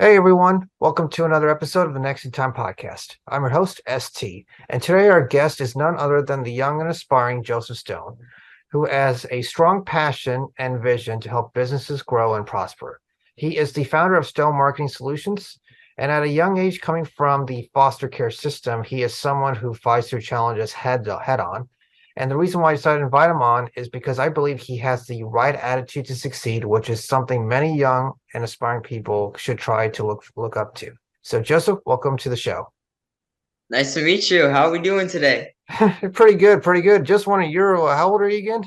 Hey everyone, welcome to another episode of the Next in Time podcast. I'm your host, ST, and today our guest is none other than the young and aspiring Joseph Stone, who has a strong passion and vision to help businesses grow and prosper. He is the founder of Stone Marketing Solutions, and at a young age, coming from the foster care system, he is someone who fights through challenges head on. And the reason why I decided to invite him on is because I believe he has the right attitude to succeed, which is something many young and aspiring people should try to look up to. So, Joseph, welcome to the show. Nice to meet you. How are we doing today? Pretty good, pretty good. Just want to hear, how old are you again?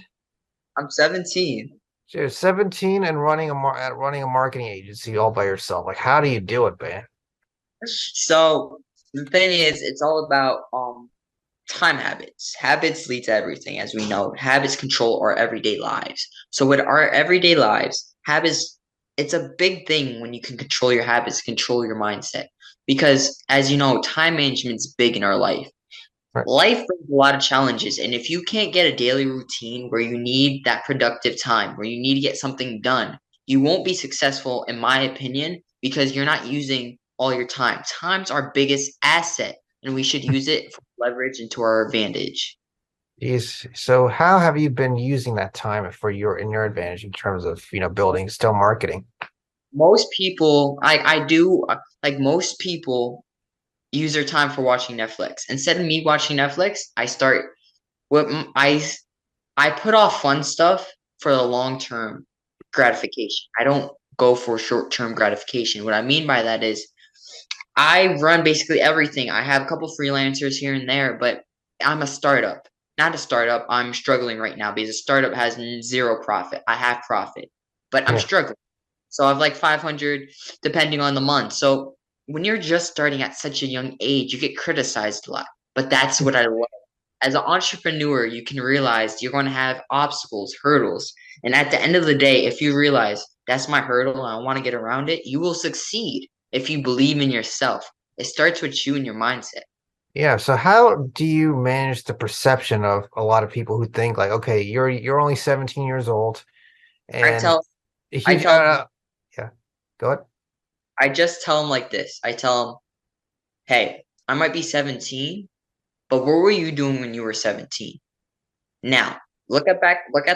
I'm 17. You're 17 and running a marketing agency all by yourself. Like, how do you do it, man? So the thing is, it's all about time habits. Habits lead to everything, as we know. Habits control our everyday lives. So with our everyday lives, habits, it's a big thing when you can control your habits, control your mindset. Because as you know, time management's big in our life. Right. Life brings a lot of challenges, and if you can't get a daily routine where you need that productive time, where you need to get something done, you won't be successful, in my opinion, because you're not using all your time. Time's our biggest asset, and we should use it for leverage into our advantage. So how have you been using that time for your advantage in terms of, building still marketing? Most people, I do, like most people, use their time for watching Netflix. Instead of me watching Netflix, I start what I put off fun stuff for the long term gratification. I don't go for short term gratification. What I mean by that is I run basically everything. I have a couple freelancers here and there, but I'm a startup. Not a startup. I'm struggling right now because a startup has zero profit. I have profit, but I'm Yeah. struggling. So I have like 500 depending on the month. So when you're just starting at such a young age, you get criticized a lot. But that's what I love. As an entrepreneur, you can realize you're going to have obstacles, hurdles. And at the end of the day, if you realize that's my hurdle and I want to get around it, you will succeed if you believe in yourself. It starts with you and your mindset. Yeah, so how do you manage the perception of a lot of people who think like, okay, you're only 17 years old I and tell, I you tell, yeah, go ahead. I just tell them like this. I tell them, hey, I might be 17, but what were you doing when you were 17? Now, look at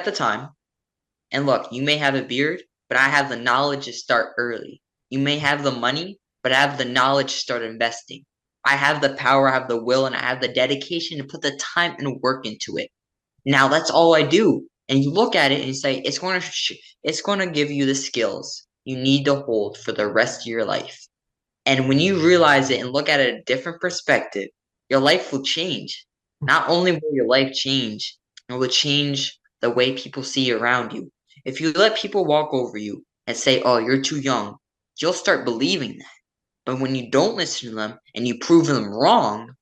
the time. And look, you may have a beard, but I have the knowledge to start early. You may have the money, but I have the knowledge to start investing. I have the power, I have the will, and I have the dedication to put the time and work into it. Now that's all I do. And you look at it and you say, it's going to give you the skills you need to hold for the rest of your life. And when you realize it and look at it a different perspective, your life will change. Not only will your life change, it will change the way people see you around you. If you let people walk over you and say, oh, you're too young, you'll start believing that. But when you don't listen to them and you prove them wrong,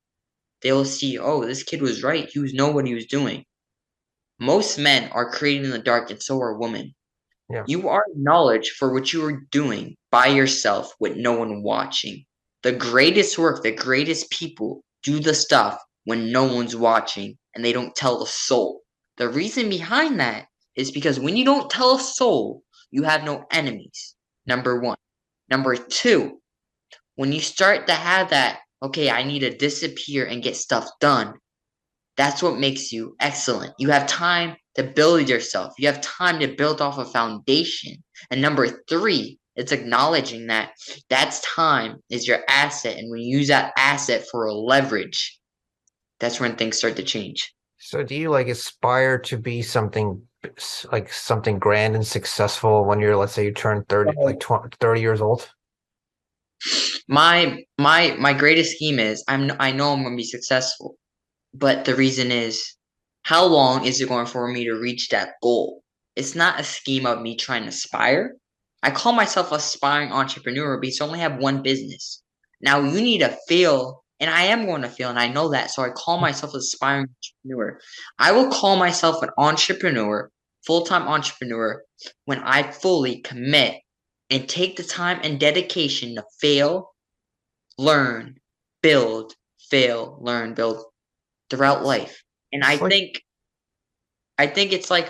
they'll see, oh, this kid was right. He was know what he was doing. Most men are created in the dark, and so are women. Yeah. You are knowledge for what you are doing by yourself with no one watching. The greatest work, the greatest people do the stuff when no one's watching and they don't tell the soul. The reason behind that is because when you don't tell a soul, you have no enemies. Number one. Number two, when you start to have that, okay, I need to disappear and get stuff done, that's what makes you excellent. You have time to build yourself. You have time to build off a foundation. And number three, it's acknowledging that that's time is your asset. And when you use that asset for a leverage, that's when things start to change. So do you like aspire to be like something grand and successful when you're, let's say you turn 30, like So 20, 30 years old? my greatest scheme is I know I'm gonna be successful. But the reason is, how long is it going for me to reach that goal? It's not a scheme of me trying to aspire. I call myself aspiring entrepreneur because I only have one business. Now you need to fail, and I am going to fail, and I know that. So I call myself aspiring entrepreneur. I will call myself an entrepreneur, full-time entrepreneur, when I fully commit and take the time and dedication to learn, build, fail, learn, build throughout It's life. And it's like I think it's like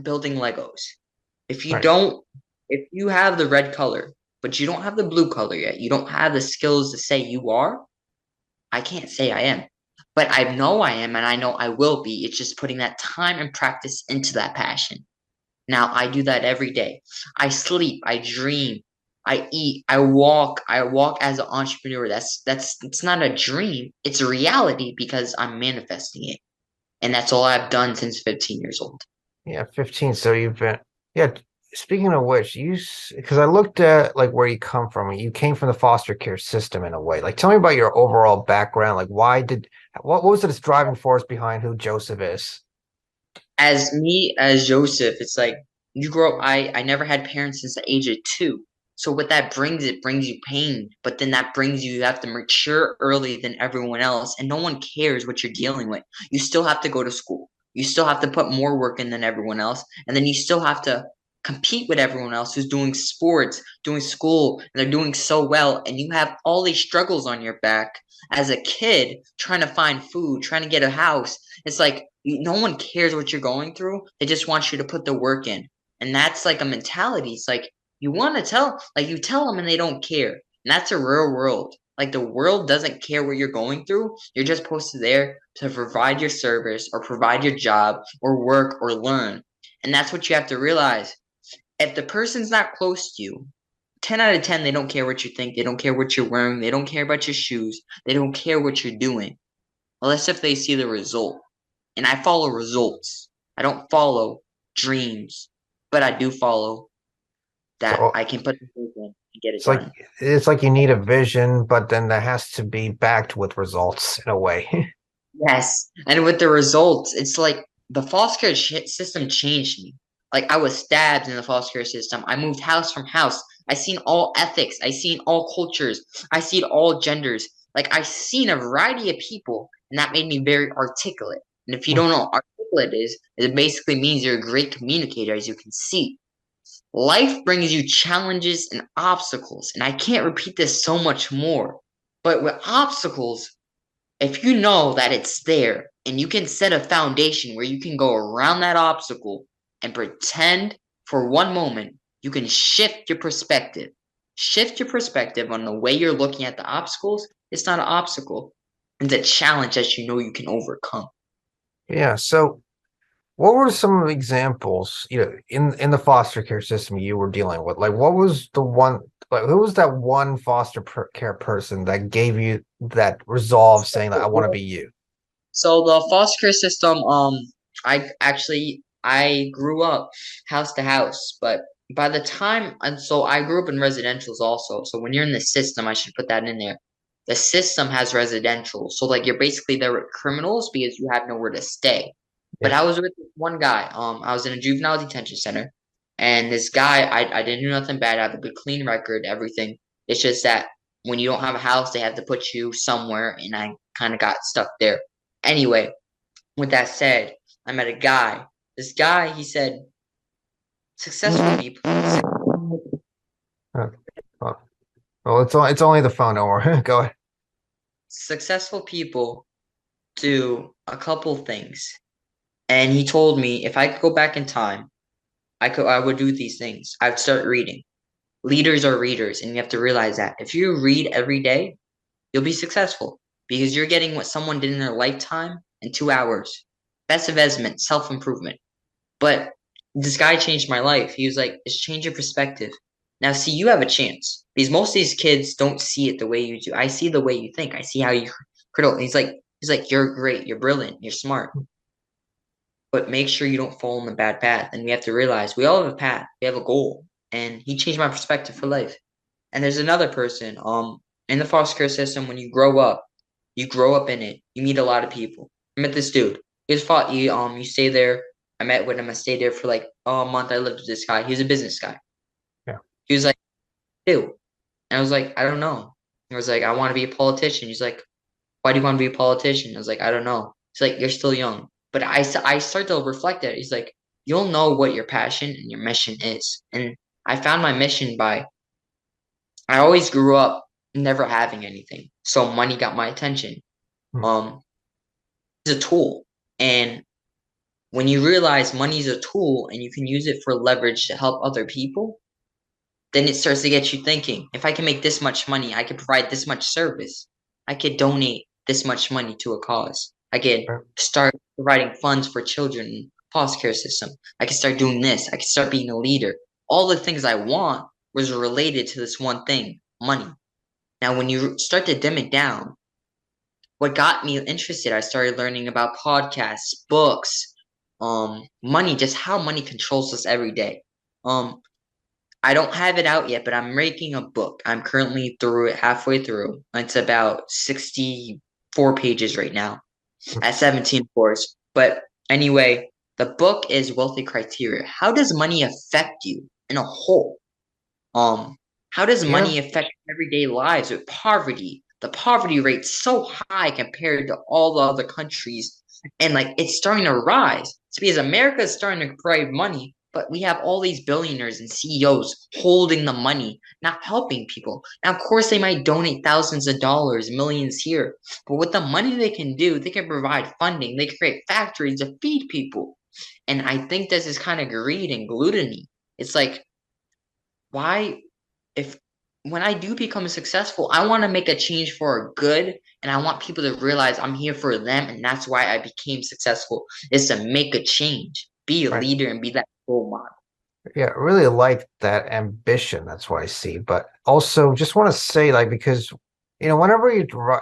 building Legos. If you right. don't if you have the red color, but you don't have the blue color yet. You don't have the skills to say you are. I can't say I am, but I know I am and I know I will be. It's just putting that time and practice into that passion. Now I do that every day. I sleep, I dream, I eat, I walk. I walk as an entrepreneur. That's it's not a dream. It's a reality because I'm manifesting it. And that's all I've done since 15 years old. Yeah, 15. So you've been, yeah. Speaking of which, because I looked at like where you come from. You came from the foster care system in a way. Like, tell me about your overall background. Like, what was its driving force behind who Joseph is? As me as Joseph, it's like you grow up. I never had parents since the age of 2. So what that brings, it brings you pain, but then that brings you have to mature early than everyone else, and no one cares what you're dealing with. You still have to go to school. You still have to put more work in than everyone else, and then you still have to compete with everyone else who's doing sports, doing school, and they're doing so well, and you have all these struggles on your back as a kid trying to find food, trying to get a house. It's like no one cares what you're going through. They just want you to put the work in. And that's like a mentality. It's like you want to tell, like you tell them and they don't care. And that's a real world. Like the world doesn't care what you're going through. You're just posted there to provide your service or provide your job or work or learn. And that's what you have to realize. If the person's not close to you, 10 out of 10, they don't care what you think. They don't care what you're wearing. They don't care about your shoes. They don't care what you're doing. Unless if they see the result. And I follow results. I don't follow dreams, but I do follow that So I can put the work in and get it it's like done. it's like you need a vision, but then that has to be backed with results in a way. Yes. And with the results, it's like the foster care system changed me. Like I was stabbed in the foster care system. I moved house from house. I seen all ethics. I seen all cultures. I seen all genders. Like I seen a variety of people, and that made me very articulate. And if you don't know what articulate is, it basically means you're a great communicator, as you can see. Life brings you challenges and obstacles, and I can't repeat this so much more. But with obstacles, if you know that it's there and you can set a foundation where you can go around that obstacle and pretend for one moment, you can shift your perspective. Shift your perspective on the way you're looking at the obstacles. It's not an obstacle, it's a challenge that you know you can overcome. Yeah. So what were some of the examples, in the foster care system you were dealing with? Like, what was the one, like, who was that one care person that gave you that resolve saying that I want to be you? So the foster care system, I grew up house to house, but by the time and so I grew up in residentials also. So when you're in the system, I should put that in there. The system has residential. So like you're basically there with criminals because you have nowhere to stay. But Yeah. I was with this one guy. I was in a juvenile detention center, and this guy, I didn't do nothing bad. I have a good clean record, everything. It's just that when you don't have a house, they have to put you somewhere, and I kind of got stuck there. Anyway, with that said, I met a guy. This guy, he said, successful people, Uh, Well, it's only the phone. Don't worry. Go ahead. successful people do a couple things. And he told me if I could go back in time, I would do these things. I'd start reading. Leaders are readers, and you have to realize that. If you read every day, you'll be successful because you're getting what someone did in their lifetime in 2 hours. Best investment, self-improvement. But this guy changed my life. He was like, "Just change your perspective." Now, see, you have a chance because most of these kids don't see it the way you do. I see the way you think. I see how you critical. He's like, "You're great. You're brilliant. You're smart." But make sure you don't fall in the bad path. And we have to realize we all have a path. We have a goal. And he changed my perspective for life. And there's another person, in the foster care system, when you grow up in it, you meet a lot of people. I met this dude. You stay there. I met with him. I stayed there for like a month. I lived with this guy. He was a business guy. Yeah. He was like, "Ew." And I was like, "I don't know." I was like, "I want to be a politician." He's like, "Why do you want to be a politician?" I was like, "I don't know." He's like, "You're still young." But I start to reflect that. He's like, "You'll know what your passion and your mission is." And I found my mission by I always grew up never having anything. So money got my attention. Hmm. Um, it's a tool. And when you realize money is a tool and you can use it for leverage to help other people, then it starts to get you thinking, if I can make this much money, I can provide this much service. I could donate this much money to a cause. I could Right. start providing funds for children in foster care system. I could start doing this. I could start being a leader. All the things I want was related to this one thing, money. Now, when you start to dim it down, what got me interested, I started learning about podcasts, books, money, just how money controls us every day. Um, I don't have it out yet, but I'm making a book. I'm currently through it, halfway through. It's about 64 pages right now at 17 course. But anyway, the book is Wealthy Criteria. How does money affect you in a whole? Um, how does Yeah. money affect everyday lives with poverty? The poverty rate's so high compared to all the other countries, and like it's starting to rise. It's because America is starting to provide money, but we have all these billionaires and CEOs holding the money, not helping people. Now, of course, they might donate thousands of dollars, millions here, but with the money they can do, they can provide funding. They can create factories to feed people, and I think this is kind of greed and gluttony. It's like why if when I do become successful, I want to make a change for good and I want people to realize I'm here for them and that's why I became successful is to make a change, be a Right. leader and be that role model. Yeah, I really like that ambition. That's what I see. But also, just want to say, like, because whenever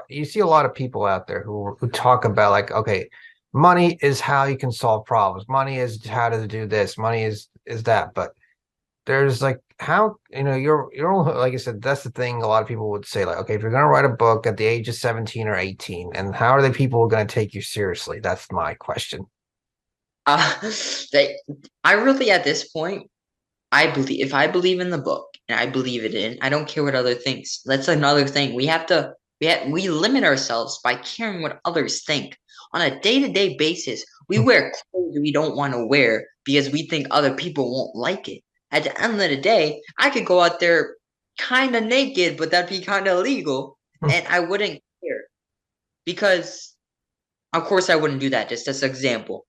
you see a lot of people out there who talk about like, okay, money is how you can solve problems. Money is how to do this. Money is that. But there's like how you're only, like I said, that's the thing. A lot of people would say like, okay, if you're gonna write a book at the age of 17 or 18, and how are the people going to take you seriously? That's my question. Uh, they, I really at this point I believe if I believe in the book and I believe it in, I don't care what other thinks. That's another thing. We limit ourselves by caring what others think. On a day-to-day basis, we wear clothes we don't want to wear because we think other people won't like it. At the end of the day, I could go out there kind of naked, but that'd be kind of illegal, and I wouldn't care because, of course, I wouldn't do that. Just as an example.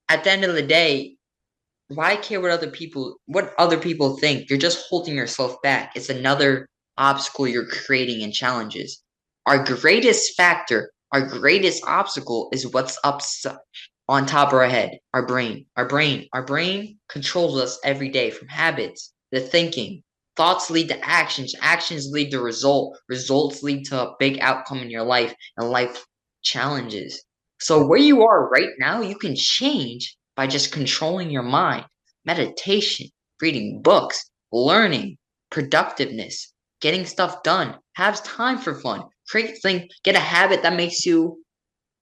At the end of the day, why care what other people think? You're just holding yourself back. It's another obstacle you're creating in challenges. Our greatest obstacle is what's up on top of our head, our brain. Our brain controls us every day from habits, the thinking. Thoughts lead to actions, actions lead to results lead to a big outcome in your life and life challenges. So where you are right now, you can change by just controlling your mind. Meditation, reading books, learning, productiveness, getting stuff done, have time for fun, get a habit that makes you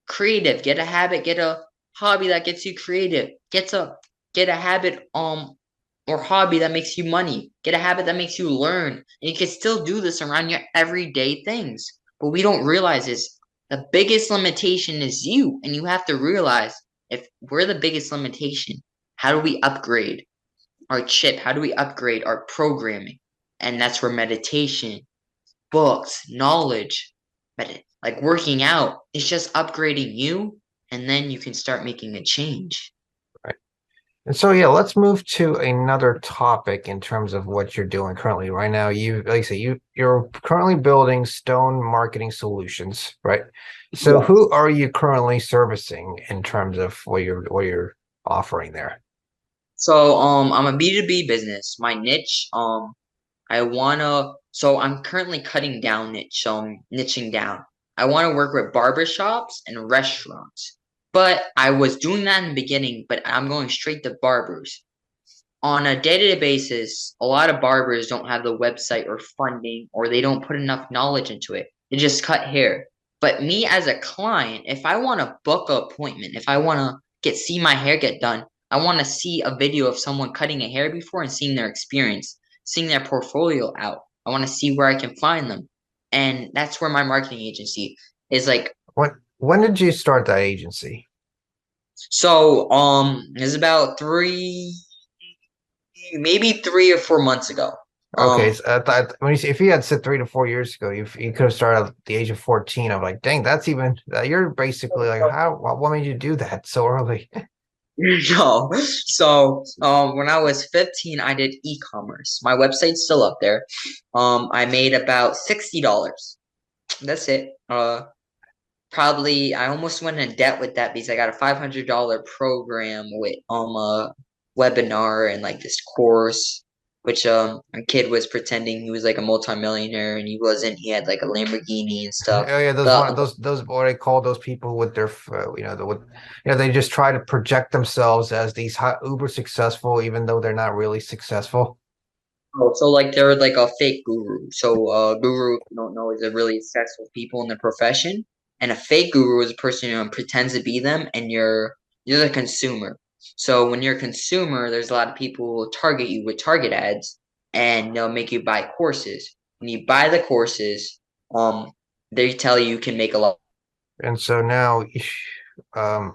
creative, get a hobby that gets you creative, get a habit or hobby that makes you money, get a habit that makes you learn. And you can still do this around your everyday things. But we don't realize is the biggest limitation is you, and you have to realize if we're the biggest limitation, how do we upgrade our chip? How do we upgrade our programming? And that's where meditation, books, knowledge, like working out, it's just upgrading you, and then you can start making a change. Right. And so, yeah, let's move to another topic in terms of what you're doing currently. Right now, like I say, you're currently building Stone Marketing Solutions, right? So, Yes. who are you currently servicing in terms of what you're offering there? So I'm a B2B business. My niche, I'm currently cutting down niche, so I'm niching down. I want to work with barbershops and restaurants. But I was doing that in the beginning, but I'm going straight to barbers. On a day-to-day basis, a lot of barbers don't have the website or funding, or they don't put enough knowledge into it. They just cut hair. But me as a client, if I want to book an appointment, if I want to see my hair get done, I want to see a video of someone cutting a hair before and seeing their experience, seeing their portfolio out. I want to see where I can find them. And that's where my marketing agency is like. When did you start that agency? So, it's about maybe 3 or 4 months ago. Okay, Um, so I thought when if you had said 3 to 4 years ago, you could have started at the age of 14. I'm like, dang, that's even you're basically like, what made you do that so early? No. So, when I was 15, I did e-commerce. My website's still up there. I made about $60. That's it. Probably I almost went in debt with that because I got a $500 program with a webinar and like this course, which a kid was pretending he was like a multimillionaire and he wasn't. He had like a Lamborghini and stuff. Oh yeah, those But one those what I call those people with their they just try to project themselves as these uber successful even though they're not really successful. oh, so like they're like a fake guru. So guru, if you don't know, is a really successful people in the profession, and a fake guru is a person who pretends to be them, and you're the consumer. So when you're a consumer, there's a lot of people who will target you with target ads, and they'll make you buy courses. When you buy the courses, they tell you can make a lot. And so now, um,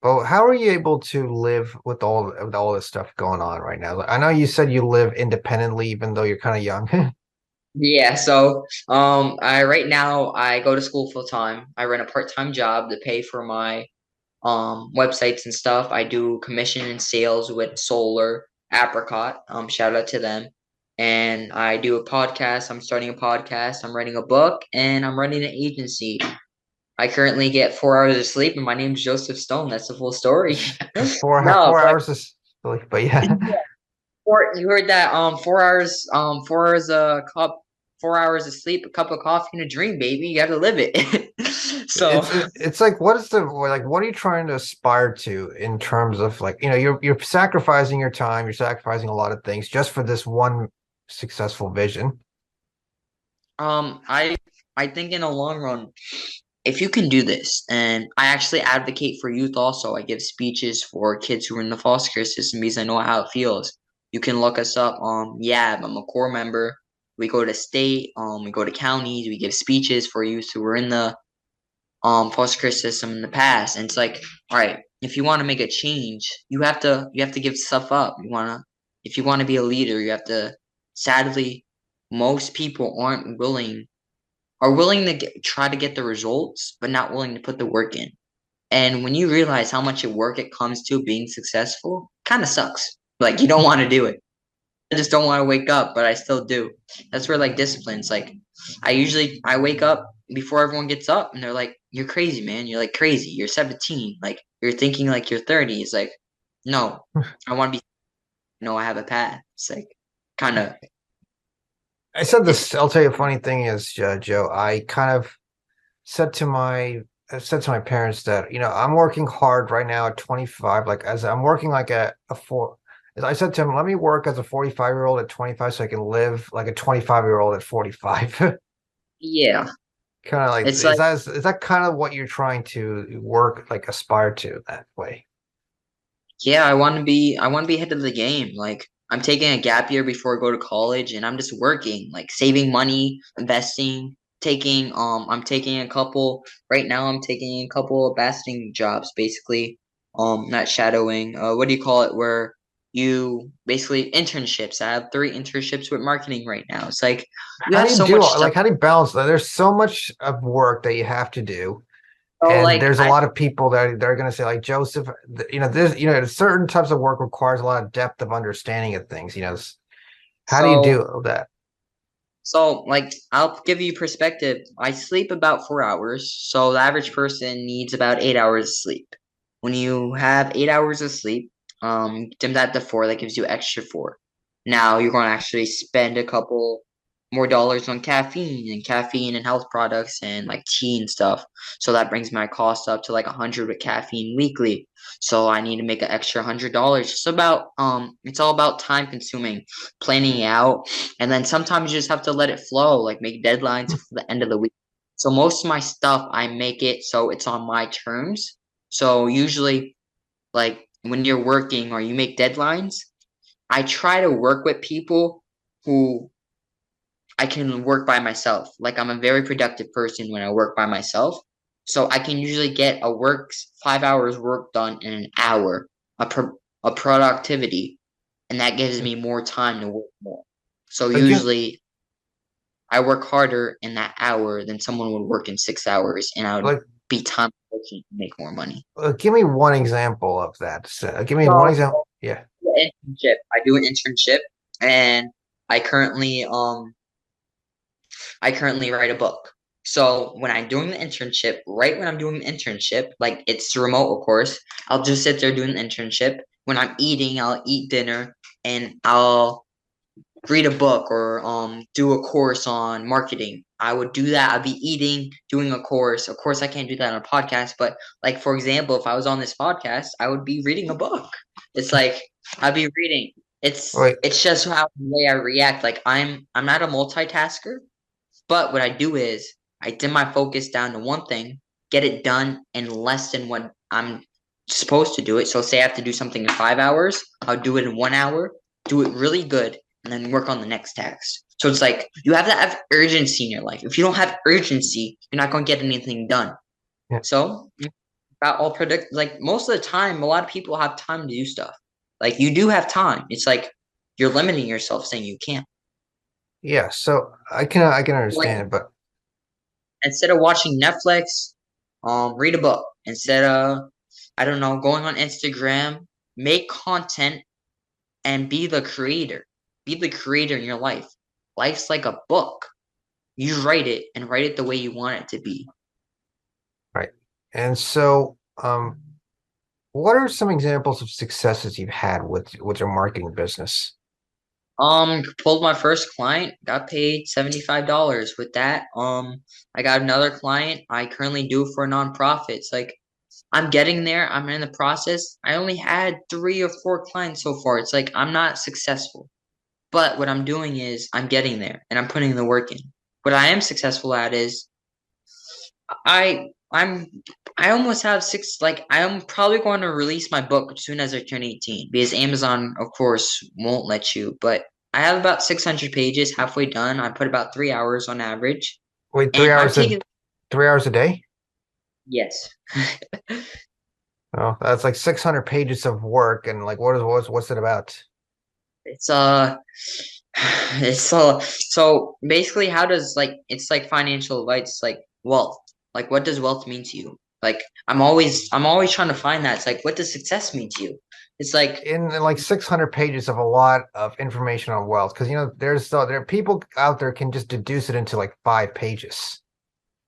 well, how are you able to live with all this stuff going on right now? I know you said you live independently, even though you're kind of young. Yeah, so I right now I go to school full time. I run a part-time job to pay for my websites and stuff. I do commission and sales with Solar Apricot. Shout out to them. And I do a podcast. I'm starting a podcast. I'm writing a book, and I'm running an agency. I currently get 4 hours of sleep, and my name's Joseph Stone. That's the full story. No, Four but hours is silly, but yeah. you heard that 4 hours 4 hours a cup 4 hours of sleep, a cup of coffee, and a dream, baby. You gotta live it. So It's like what are you trying to aspire to in terms of like you're sacrificing your time, you're sacrificing a lot of things just for this one successful vision. I think in the long run, if you can do this, and I actually advocate for youth also. I give speeches for kids who are in the foster care system because I know how it feels. You can look us up on YAB. I'm a core member. We go to state, we go to counties, we give speeches for youth who were in the foster care system in the past. And it's like, all right, if you want to make a change, you have to give stuff up. If you want to be a leader, you have to sadly, most people are willing to try to get the results, but not willing to put the work in. And when you realize how much work it comes to being successful, kind of sucks. Like you don't want to do it. I just don't want to wake up, but I still do. That's where like discipline's like I wake up before everyone gets up and they're like, "You're crazy, man. You're like crazy. You're 17. Like you're thinking like you're 30." It's like, no, I want to be no, I have a path. It's like kind of I said it's this. I'll tell you a funny thing is, Joe. Said to my I said to my parents that I'm working hard right now at 25. Like as I'm working like a four. I said to him, let me work as a 45-year-old at 25 so I can live like a 25-year-old at 45. yeah. Kind of like It's like is that kind of what you're trying to work like aspire to that way? yeah, I want to be ahead of the game. Like I'm taking a gap year before I go to college and I'm just working, like saving money, investing, I'm taking a couple right now I'm taking a couple of basting jobs basically. Not shadowing. What do you call it where you basically internships. I have 3 internships with marketing right now. It's like you How do have you so do much stuff. how do you balance that? There's so much of work that you have to do. So And like there's a lot of people that are going to say, like Joseph, certain types of work requires a lot of depth of understanding of things. How do you so do that? So, I'll give you perspective. I sleep about 4 hours, so the average person needs about 8 hours of sleep. When you have 8 hours of sleep, dim that to four, that gives you extra four. Now you're going to actually spend a couple more dollars on caffeine and health products and like tea and stuff. So that brings my cost up to like 100 with caffeine weekly. So I need to make an extra $100. It's all about time consuming, planning out, and then sometimes you just have to let it flow, like make deadlines for the end of the week. So most of my stuff, I make it so it's on my terms. So usually, like when you're working or you make deadlines, I try to work with people who I can work by myself. Like I'm a very productive person when I work by myself. So I can usually get 5 hours work done in an hour, a, pro- a productivity, and that gives me more time to work more. So Like you, usually I work harder in that hour than someone would work in 6 hours, and I would like be time efficient and make more money. Give me one example of that. Give me one So example. Yeah. internship. I do an internship, and I currently I currently write a book. So when I'm doing the internship, right when I'm doing the internship, like it's remote, of course, I'll just sit there doing the internship. When I'm eating, I'll eat dinner and I'll read a book or do a course on marketing. I would do that. I'd be eating, doing a course. Of course, I can't do that on a podcast, but like for example, if I was on this podcast, I would be reading a book. It's like I'd be reading. Wait. It's just how the way I react. Like I'm not a multitasker, but what I do is I dim my focus down to one thing, get it done in less than what I'm supposed to do it. So say I have to do something in 5 hours, I'll do it in 1 hour, do it really good, and then work on the next task. So it's like you have to have urgency in your life. If you don't have urgency, you're not going to get anything done. Yeah. So about all predict like most of the time, a lot of people have time to do stuff. Like you do have time. It's like you're limiting yourself saying you can't. Yeah. So I can Like understand it, but instead of watching Netflix, read a book. Instead of, I don't know, going on Instagram, make content and be the creator. Be the creator in your life. Life's like a book. You write it and write it the way you want it to be. right. And so, what are some examples of successes you've had with your marketing business? Pulled my first client, got paid $75 with that. I got another client I currently do for a nonprofit. It's like I'm getting there. I'm in the process. I only had 3 or 4 clients so far. It's like I'm not successful. But what I'm doing is I'm getting there and I'm putting the work in. What I am successful at is I I'm I almost have six like I am probably going to release my book as soon as I turn 18 because Amazon of course won't let you, but I have about 600 pages halfway done. I put about 3 hours on average. Wait, And I'm taking 3 hours a day? yes. Oh, that's like 600 pages of work, and like, what's it about? It's so basically how does like it's like financial advice like wealth. Like what does wealth mean to you? Like I'm always trying to find that. It's like what does success mean to you? It's like In like 600 pages of a lot of information on wealth, because there are people out there can just deduce it into like 5 pages.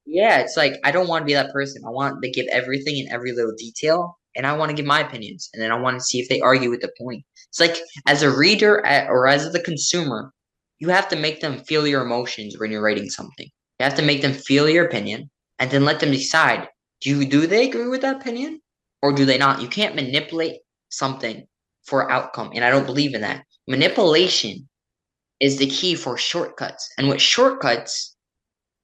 yeah, it's like I don't want to be that person. I want to give everything in every little detail and I want to give my opinions and then I want to see if they argue with the point. It's like as a reader or as the consumer, you have to make them feel your emotions when you're writing something. You have to make them feel your opinion and then let them decide, do they agree with that opinion or do they not? You can't manipulate something for outcome and I don't believe in that. Manipulation is the key for shortcuts. And with shortcuts,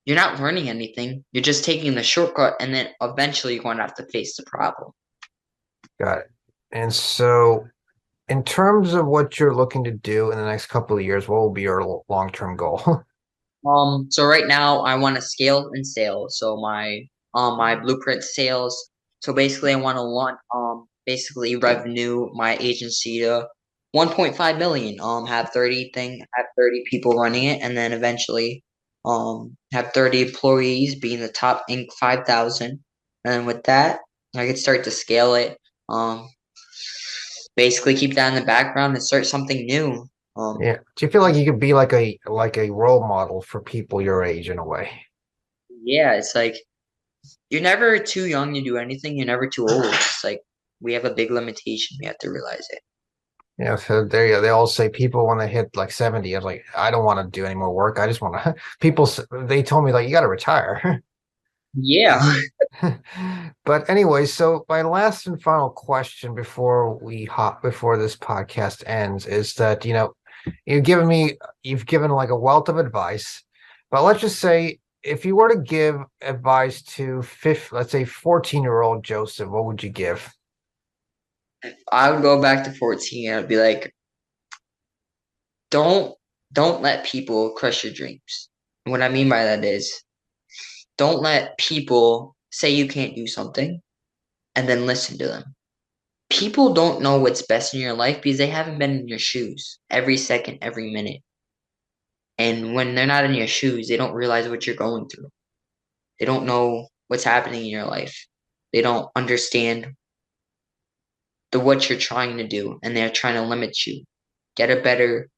you're not learning anything. You're just taking the shortcut, and then eventually you're going to have to face the problem. Got it. And so, in terms of what you're looking to do in the next couple of years, what will be your long-term goal? So right now I want to scale and sales. So my blueprint sales. So basically I want to launch basically revenue my agency to 1.5 million. Have 30 people running it, and then eventually have 30 employees being the top Inc. 5,000. And then with that, I could start to scale it. Um, basically keep that in the background and start something new. Yeah. Do you feel like you could be like a role model for people your age in a way? Yeah, it's like you're never too young to do anything. You're never too old. It's like we have a big limitation. We have to realize it. Yeah, so they all say people when they hit like 70, I was like, I don't want to do any more work. I just want to they told me like you got to retire. Yeah. But anyway, so my last and final question before this podcast ends is that, you've given like a wealth of advice, but let's just say if you were to give advice to let's say 14-year-old Joseph, what would you give? I would go back to 14 and I'd be like, don't don't let people crush your dreams. What I mean by that is don't let people say you can't do something and then listen to them. People don't know what's best in your life because they haven't been in your shoes every second, every minute. And when they're not in your shoes, they don't realize what you're going through. They don't know. what's happening in your life. They don't understand what you're trying to do, and they're trying to limit you. Get a better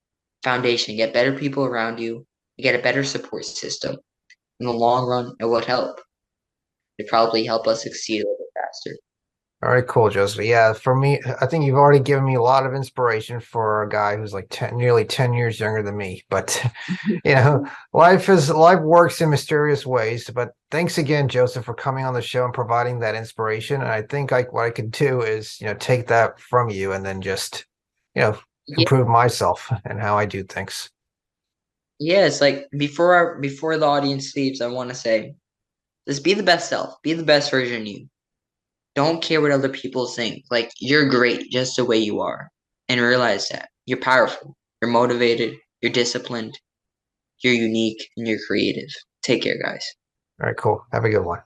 foundation, get better people around you, get a better support system. In the long run, it would help. It'd probably help us succeed a little bit faster. All right, cool, Joseph. Yeah, for me, I think you've already given me a lot of inspiration for a guy who's like nearly 10 years younger than me. But, life works in mysterious ways. But thanks again, Joseph, for coming on the show and providing that inspiration. And I think what I could do is, take that from you and then just, you know, Yeah, improve myself and how I do things. yeah. It's like before the audience leaves, I want to say, just be the best self, be the best version of you. Don't care what other people think. Like you're great just the way you are, and realize that you're powerful, you're motivated, you're disciplined, you're unique, and you're creative. Take care, guys. All right, cool. Have a good one.